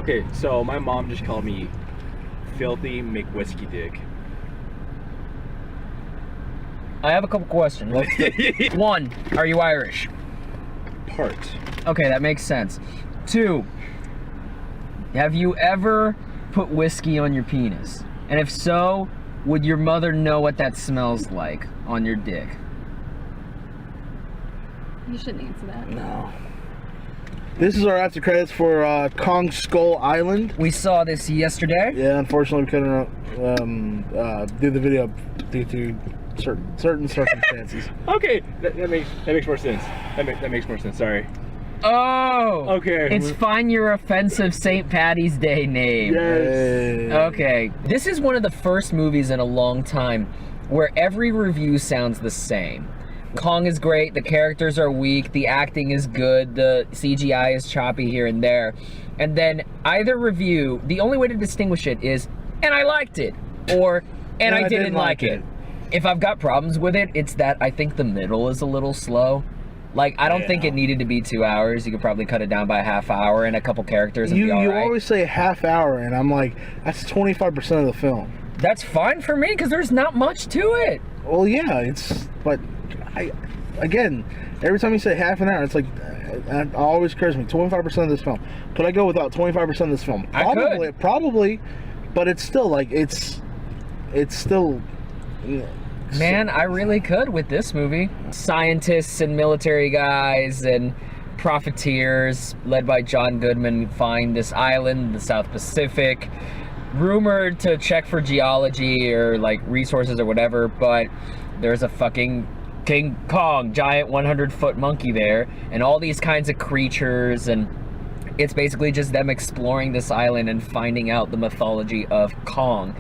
Okay, so my mom just called me filthy McWhiskey dick. I have a couple questions. One, are you Irish? Part. Okay, that makes sense. Two, have you ever put whiskey on your penis? And if so, would your mother know what that smells like on your dick? You shouldn't answer that. No. This is our after credits for Kong Skull Island. We saw this yesterday. Yeah, unfortunately we couldn't do the video due to certain circumstances. Okay, that makes more sense. That makes more sense. Sorry. Oh. Okay. It's Find Your Offensive St. Patty's Day name. Yes. Okay. This is one of the first movies in a long time where every review sounds the same. Kong is great, the characters are weak, the acting is good, the CGI is choppy here and there. And then either review, the only way to distinguish it is, and I liked it, or, and I didn't like it. If I've got problems with it, it's that I think the middle is a little slow. Like, I don't think it needed to be 2 hours. You could probably cut it down by a half hour and a couple characters and be all right. You always say a half hour, and I'm like, that's 25% of the film. That's fine for me, because there's not much to it. Well, yeah, but again, every time you say half an hour, it's like, it always occurs to me, 25% of this film. Could I go without 25% of this film? Probably, but it's still like, it's still... Man, I really could with this movie. Scientists and military guys and profiteers led by John Goodman find this island in the South Pacific, rumored to check for geology or like resources or whatever, but there's a fucking King Kong, giant 100-foot monkey there, and all these kinds of creatures, and it's basically just them exploring this island and finding out the mythology of Kong.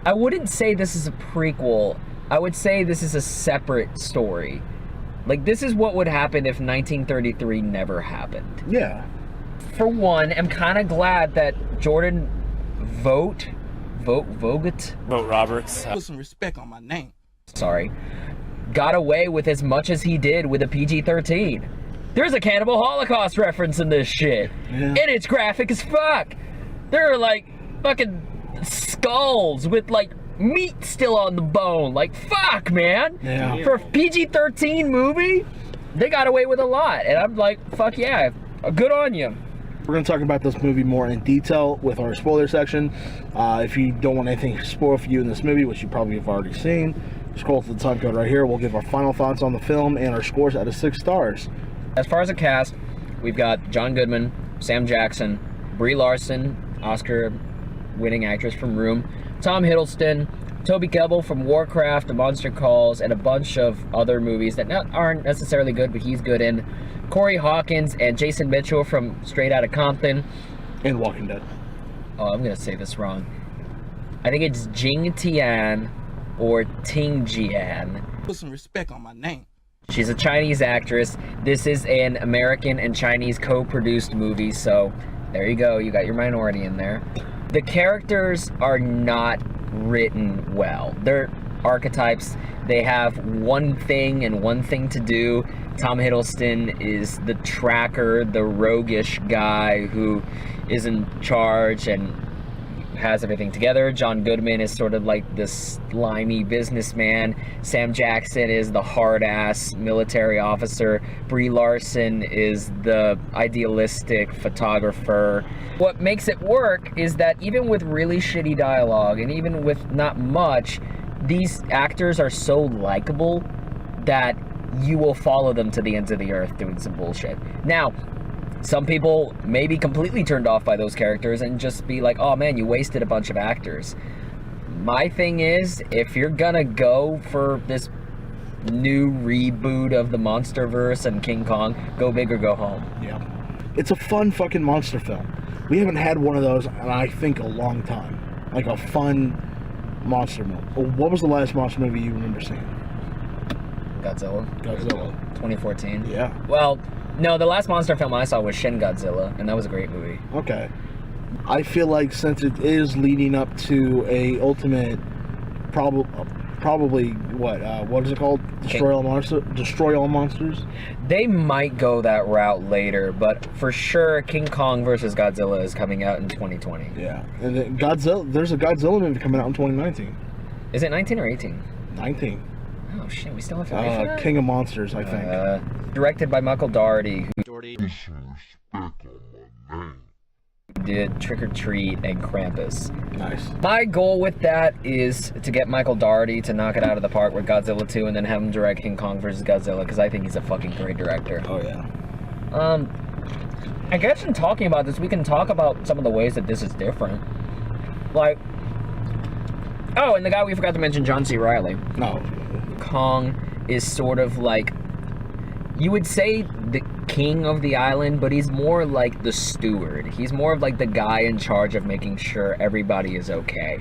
I wouldn't say this is a prequel. I would say this is a separate story. Like, this is what would happen if 1933 never happened. Yeah. For one, I'm kind of glad that Jordan Vogt Roberts. Put some respect on my name. Sorry. Got away with as much as he did with a PG-13. There's a Cannibal Holocaust reference in this shit. Yeah. And it's graphic as fuck. There are like fucking skulls with like meat still on the bone. Like, fuck, man. Yeah. For a PG-13 movie, they got away with a lot. And I'm like, fuck yeah, good on you. We're going to talk about this movie more in detail with our spoiler section. If you don't want anything spoiled for you in this movie, which you probably have already seen, scroll to the time code right here. We'll give our final thoughts on the film and our scores out of 6 stars. As far as a cast, we've got John Goodman, Sam Jackson, Brie Larson, Oscar-winning actress from Room, Tom Hiddleston, Toby Kebbell from Warcraft, The Monster Calls, and a bunch of other movies that aren't necessarily good, but he's good in. Corey Hawkins and Jason Mitchell from Straight Outta Compton. And Walking Dead. Oh, I'm going to say this wrong. I think it's Jing Tian or Ting Jian. Put some respect on my name. She's a Chinese actress. This is an American and Chinese co-produced movie, so there you go. You got your minority in there. The characters are not written well. They're archetypes. They have one thing and one thing to do. Tom Hiddleston is the tracker, the roguish guy who is in charge and has everything together. John Goodman is sort of like this slimy businessman. Sam Jackson is the hard-ass military officer. Brie Larson is the idealistic photographer. What makes it work is that even with really shitty dialogue and even with not much, these actors are so likable that you will follow them to the ends of the earth doing some bullshit. Now, some people may be completely turned off by those characters and just be like, oh man, you wasted a bunch of actors. My thing is, if you're gonna go for this new reboot of the Monsterverse and King Kong, go big or go home. Yeah. It's a fun fucking monster film. We haven't had one of those in, I think, a long time. Like a fun monster movie. What was the last monster movie you remember seeing? Godzilla. 2014. Yeah. Well, no, the last monster film I saw was Shin Godzilla, and that was a great movie. Okay. I feel like since it is leading up to a ultimate probably what is it called? Destroy all monsters. They might go that route later, but for sure, King Kong versus Godzilla is coming out in 2020. Yeah, and then there's a Godzilla movie coming out in 2019. Is it 19 or 18? 19. Oh shit, we still have to wait for that? King of Monsters, I think. Directed by Michael Dougherty, who did Trick or Treat and Krampus. Nice. My goal with that is to get Michael Dougherty to knock it out of the park with Godzilla 2 and then have him direct King Kong vs. Godzilla, because I think he's a fucking great director. Oh yeah. I guess in talking about this, we can talk about some of the ways that this is different. Like, oh, and the guy we forgot to mention, John C. Reilly. No. Kong is sort of like, you would say the king of the island, but he's more like the steward. He's more of like the guy in charge of making sure everybody is okay.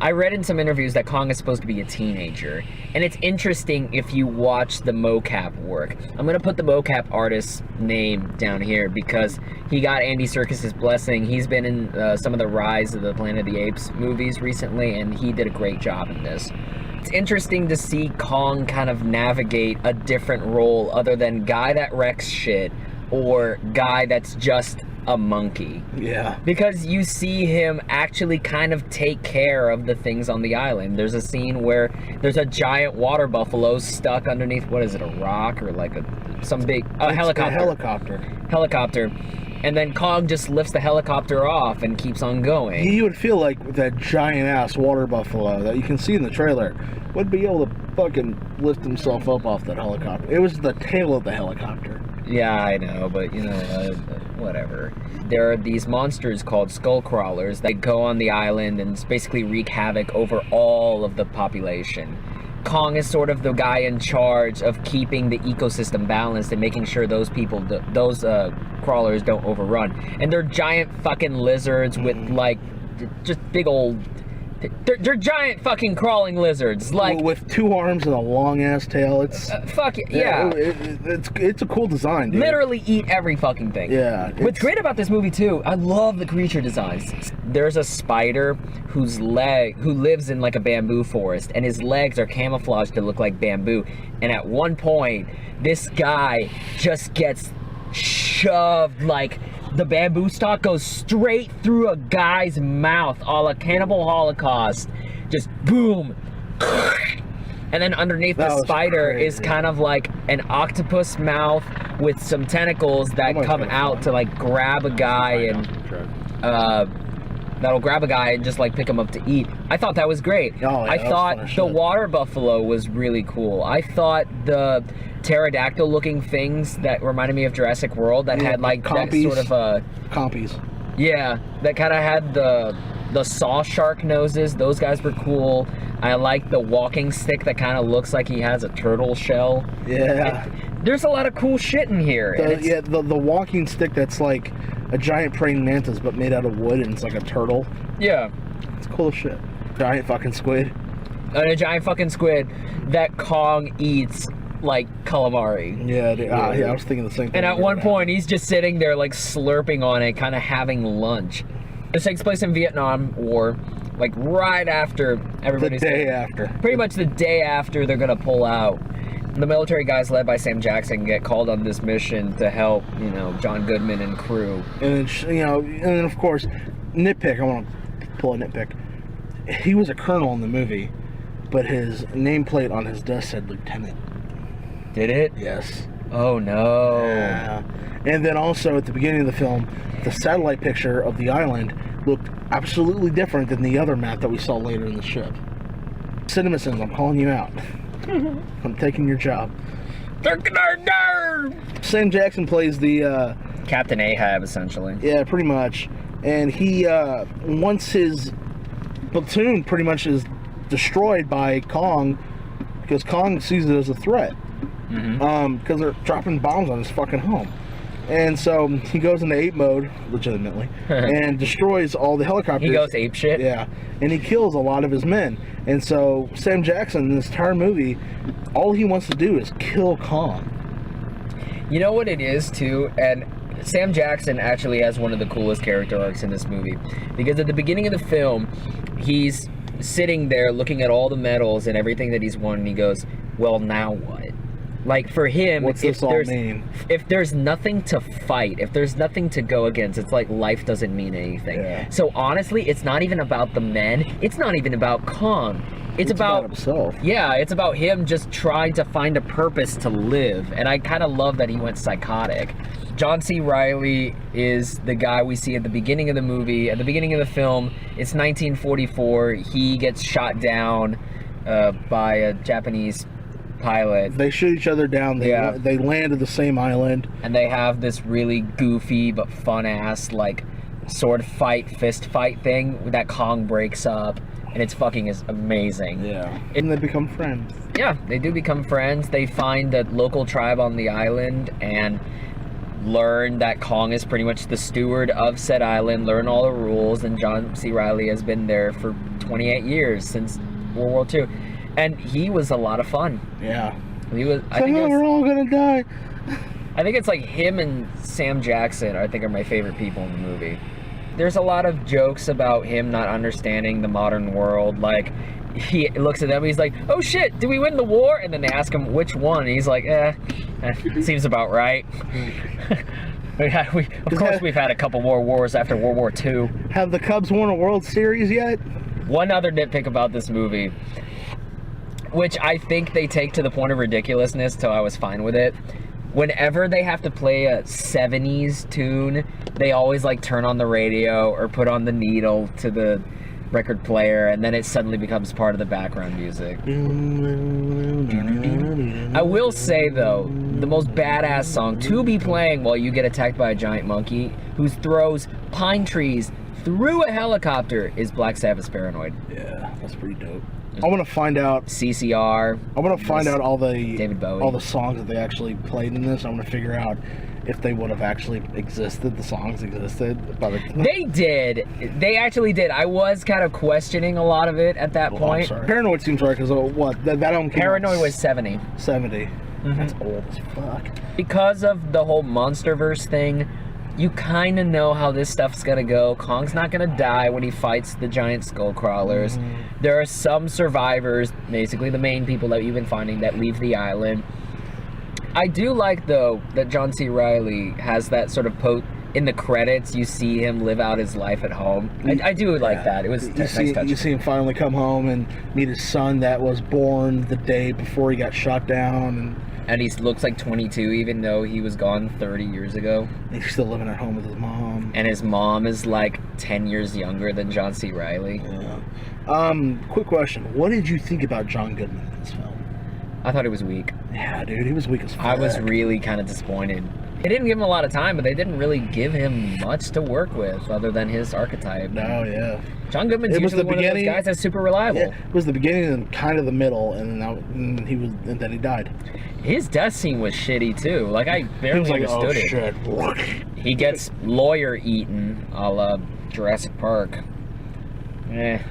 I read in some interviews that Kong is supposed to be a teenager, and it's interesting if you watch the mocap work. I'm gonna put the mocap artist's name down here because he got Andy Serkis's blessing. He's been in some of the Rise of the Planet of the Apes movies recently, and he did a great job in this. It's interesting to see Kong kind of navigate a different role other than guy that wrecks shit or guy that's just a monkey. Yeah. Because you see him actually kind of take care of the things on the island. There's a scene where there's a giant water buffalo stuck underneath, what is it, a rock or like some big helicopter. Helicopter. And then Kong just lifts the helicopter off and keeps on going. He would feel like that giant-ass water buffalo that you can see in the trailer would be able to fucking lift himself up off that helicopter. It was the tail of the helicopter. Yeah, I know, but, you know, whatever. There are these monsters called skull crawlers that go on the island and basically wreak havoc over all of the population. Kong is sort of the guy in charge of keeping the ecosystem balanced and making sure those crawlers don't overrun. And they're giant fucking lizards with like just big old. They're giant fucking crawling lizards, like with 2 arms and a long ass tail. It's fuck it, yeah. It's a cool design, dude. Literally eat every fucking thing. Yeah. What's great about this movie too, I love the creature designs. There's a spider who lives in like a bamboo forest, and his legs are camouflaged to look like bamboo. And at one point, this guy just gets shoved, like the bamboo stalk goes straight through a guy's mouth, a la Cannibal Holocaust. Just boom. And then underneath the spider is kind of like an octopus mouth with some tentacles that come out to like grab a guy and that'll grab a guy and just like pick him up to eat. I thought that was great. Oh, yeah, I thought the water buffalo was really cool. I thought the pterodactyl looking things that reminded me of Jurassic World that had like that sort of a compies. Yeah, that kind of had the saw shark noses. Those guys were cool. I like the walking stick that kind of looks like he has a turtle shell. Yeah. There's a lot of cool shit in here. The walking stick that's like a giant praying mantis but made out of wood and it's like a turtle. Yeah. It's cool as shit. Giant fucking squid. And a giant fucking squid that Kong eats like calamari. Yeah, I was thinking the same thing. And at one point, he's just sitting there like slurping on it, kind of having lunch. This takes place in Vietnam War, like right after everybody's... Pretty much the day after they're gonna pull out. The military guys led by Sam Jackson get called on this mission to help, you know, John Goodman and crew. And then, you know, and then of course, nitpick, I want to pull a nitpick. He was a colonel in the movie, but his nameplate on his desk said lieutenant. Did it? Yes. Oh no. Yeah. And then also at the beginning of the film, the satellite picture of the island looked absolutely different than the other map that we saw later in the ship. CinemaSins, I'm calling you out. I'm taking your job. Sam Jackson plays the Captain Ahab, essentially. Yeah, pretty much. And he once his platoon pretty much is destroyed by Kong because Kong sees it as a threat. Because they're dropping bombs on his fucking home. And so he goes into ape mode, legitimately, and destroys all the helicopters. He goes ape shit? Yeah. And he kills a lot of his men. And so Sam Jackson, in this entire movie, all he wants to do is kill Kong. You know what it is, too? And Sam Jackson actually has one of the coolest character arcs in this movie. Because at the beginning of the film, he's sitting there looking at all the medals and everything that he's won, and he goes, well, now what? Like, for him, What's this all mean? If there's nothing to fight, if there's nothing to go against, it's like life doesn't mean anything. Yeah. So honestly, it's not even about the men. It's not even about Kong. It's about himself. Yeah, it's about him just trying to find a purpose to live. And I kind of love that he went psychotic. John C. Reilly is the guy we see at the beginning of the movie. At the beginning of the film, it's 1944. He gets shot down by a Japanese pilot. They shoot each other down. They land at the same island. And they have this really goofy but fun-ass, like, sword fight, fist fight thing that Kong breaks up. And it's fucking amazing. Yeah. And they become friends. Yeah, they do become friends. They find a local tribe on the island and learn that Kong is pretty much the steward of said island, learn all the rules, and John C. Reilly has been there for 28 years, since World War II. And he was a lot of fun. Yeah. He was. We're all gonna die. I think it's like him and Sam Jackson, I think, are my favorite people in the movie. There's a lot of jokes about him not understanding the modern world. Like, he looks at them, he's like, oh shit, did we win the war? And then they ask him which one, and he's like, seems about right. Of course we've had a couple more wars after World War II. Have the Cubs won a World Series yet? One other nitpick about this movie, which I think they take to the point of ridiculousness, so I was fine with it. Whenever they have to play a 70s tune, they always like turn on the radio or put on the needle to the record player, and then it suddenly becomes part of the background music. I will say though, the most badass song to be playing while you get attacked by a giant monkey who throws pine trees through a helicopter is Black Sabbath's Paranoid. Yeah, that's pretty dope. I want to find out CCR. I want to find out all the David Bowie, all the songs that they actually played in this. I want to figure out if they would have actually existed. The songs existed. They did. They actually did. I was kind of questioning a lot of it at that point. I'm sorry. Paranoid seems right because what that album came Paranoid out was 70. 70. Mm-hmm. That's old as fuck. Because of the whole Monsterverse thing, you kind of know how this stuff's gonna go. Kong's not gonna die when he fights the giant skull crawlers. There are some survivors, basically the main people that you've been finding, that leave the island. I do like, though, that John C. Reilly has that sort of in the credits, you see him live out his life at home. I do like that. It was nice touch. You see him finally come home and meet his son that was born the day before he got shot down. And he looks like 22, even though he was gone 30 years ago. And he's still living at home with his mom. And his mom is like 10 years younger than John C. Reilly. Yeah. Quick question. What did you think about John Goodman in this film? I thought he was weak. Yeah, dude, he was weak as fuck. I was really kind of disappointed. They didn't give him a lot of time, but they didn't really give him much to work with other than his archetype. No, yeah. John Goodman's usually one of those guys that's super reliable. Yeah, it was the beginning and kind of the middle, and then he died. His death scene was shitty too. Like, I barely understood it. Shit. He gets lawyer eaten, a la Jurassic Park. And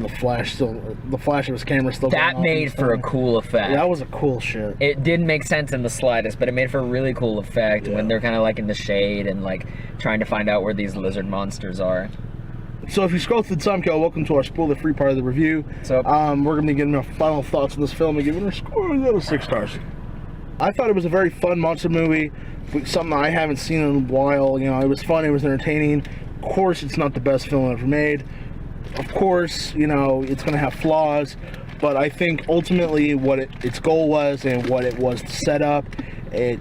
the flash of his camera still. That made for a cool effect. Yeah, that was a cool shit. It didn't make sense in the slightest, but it made for a really cool effect when they're kind of like in the shade and like trying to find out where these lizard monsters are. So if you scroll through the time code, welcome to our spoiler-free part of the review. So we're going to be getting our final thoughts on this film and giving it a score of 6 stars. I thought it was a very fun monster movie, something I haven't seen in a while. You know, it was fun, it was entertaining. Of course, it's not the best film ever made. Of course, you know, it's going to have flaws, but I think ultimately what its goal was and what it was to set up, it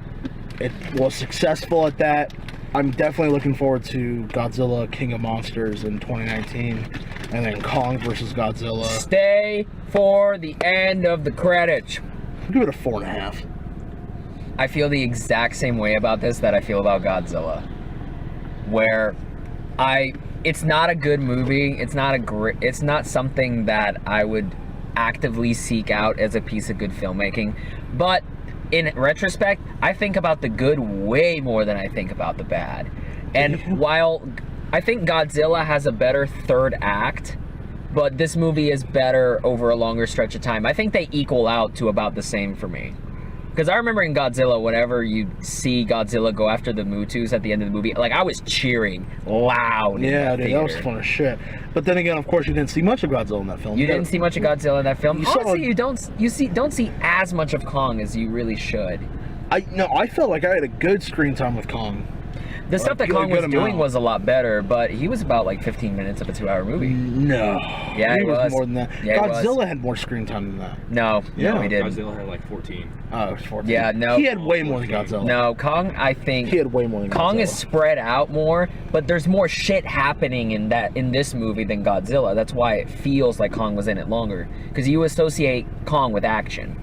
was successful at that. I'm definitely looking forward to Godzilla King of Monsters in 2019, and then Kong versus Godzilla. Stay for the end of the credits. I'll give it a 4.5. I feel the exact same way about this that I feel about Godzilla, where it's not a good movie. It's not something that I would actively seek out as a piece of good filmmaking, but in retrospect, I think about the good way more than I think about the bad. And while I think Godzilla has a better third act, but this movie is better over a longer stretch of time, I think they equal out to about the same for me. Because I remember in Godzilla, whenever you see Godzilla go after the Mutus at the end of the movie, like, I was cheering loud. Yeah, dude, that was fun as shit. But then again, of course, you didn't see much of Godzilla in that film. You didn't see much of Godzilla in that film. Honestly, you don't see as much of Kong as you really should. I felt like I had a good screen time with Kong. The stuff that Kong was doing was a lot better, but he was about like 15 minutes of a 2-hour movie. No. Yeah, he was more than that. Yeah, Godzilla had more screen time than that. No, no, he didn't. Godzilla had like 14. Oh, it was 14. Yeah, no. He had way more than Godzilla. No, Kong, I think he had way more than Godzilla. Kong is spread out more, but there's more shit happening in this movie than Godzilla. That's why it feels like Kong was in it longer, because you associate Kong with action.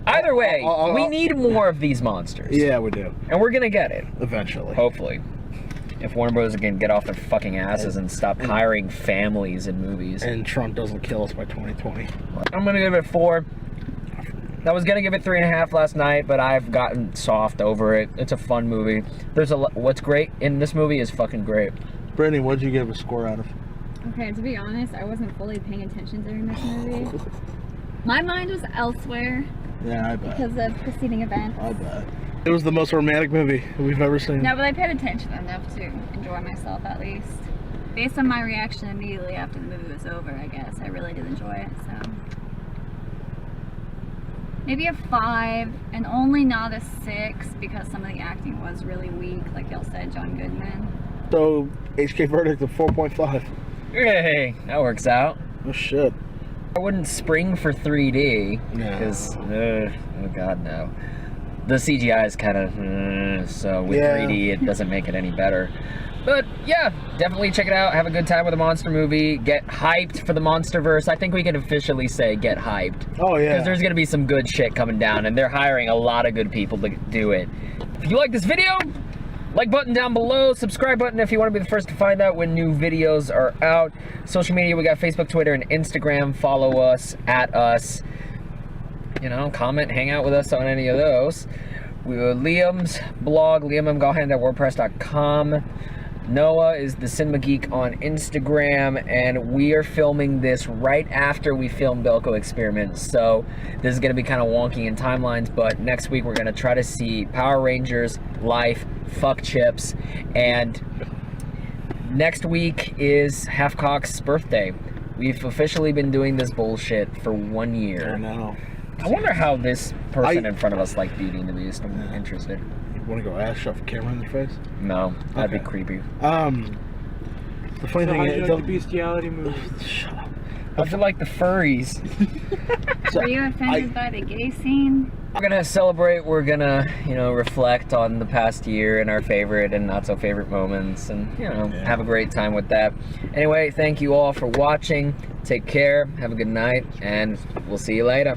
Either way, we need more of these monsters. Yeah, we do. And we're gonna get it. Eventually. Hopefully. If Warner Bros. Can get off their fucking asses and stop hiring families in movies. And Trump doesn't kill us by 2020. I'm gonna give it 4. I was gonna give it 3.5 last night, but I've gotten soft over it. It's a fun movie. There's what's great in this movie is fucking great. Brittany, what'd you give a score out of? Okay, to be honest, I wasn't fully paying attention during this movie. My mind was elsewhere. Yeah, I bet. Because of preceding events. I bet. It was the most romantic movie we've ever seen. No, but I paid attention enough to enjoy myself at least. Based on my reaction immediately after the movie was over, I guess. I really did enjoy it, so. Maybe a 5, and only not a 6 because some of the acting was really weak, like y'all said, John Goodman. So, HK verdict of 4.5. Hey, that works out. Oh shit. I wouldn't spring for 3D, No. because, oh god, no. The CGI is kind of, so with 3D it doesn't make it any better. But yeah, definitely check it out. Have a good time with a monster movie. Get hyped for the Monsterverse. I think we can officially say get hyped. Oh yeah. Because there's going to be some good shit coming down, and they're hiring a lot of good people to do it. If you like this video, like button down below, subscribe button if you want to be the first to find out when new videos are out. Social media, we got Facebook, Twitter, and Instagram. Follow us, at us. You know, comment, hang out with us on any of those. We have Liam's blog, liammgahan.wordpress.com. Noah is the Cinema Geek on Instagram, and we are filming this right after we filmed Belko Experiment, so this is going to be kind of wonky in timelines, but next week we're going to try to see Power Rangers, Life, Fuck Chips, and next week is HalfKocked's birthday. We've officially been doing this bullshit for 1 year. I know. I wonder how this person in front of us liked Beauty and the Beast. I'm interested. You want to go ass shove a camera in their face? No, that'd be Okay. creepy. The funny thing is, the bestiality movie. Shut up. I feel like the furries. Were you offended by the gay scene? We're gonna celebrate, we're gonna, you know, reflect on the past year and our favorite and not so favorite moments, and, you know, have a great time with that. Anyway, thank you all for watching. Take care, have a good night, and we'll see you later.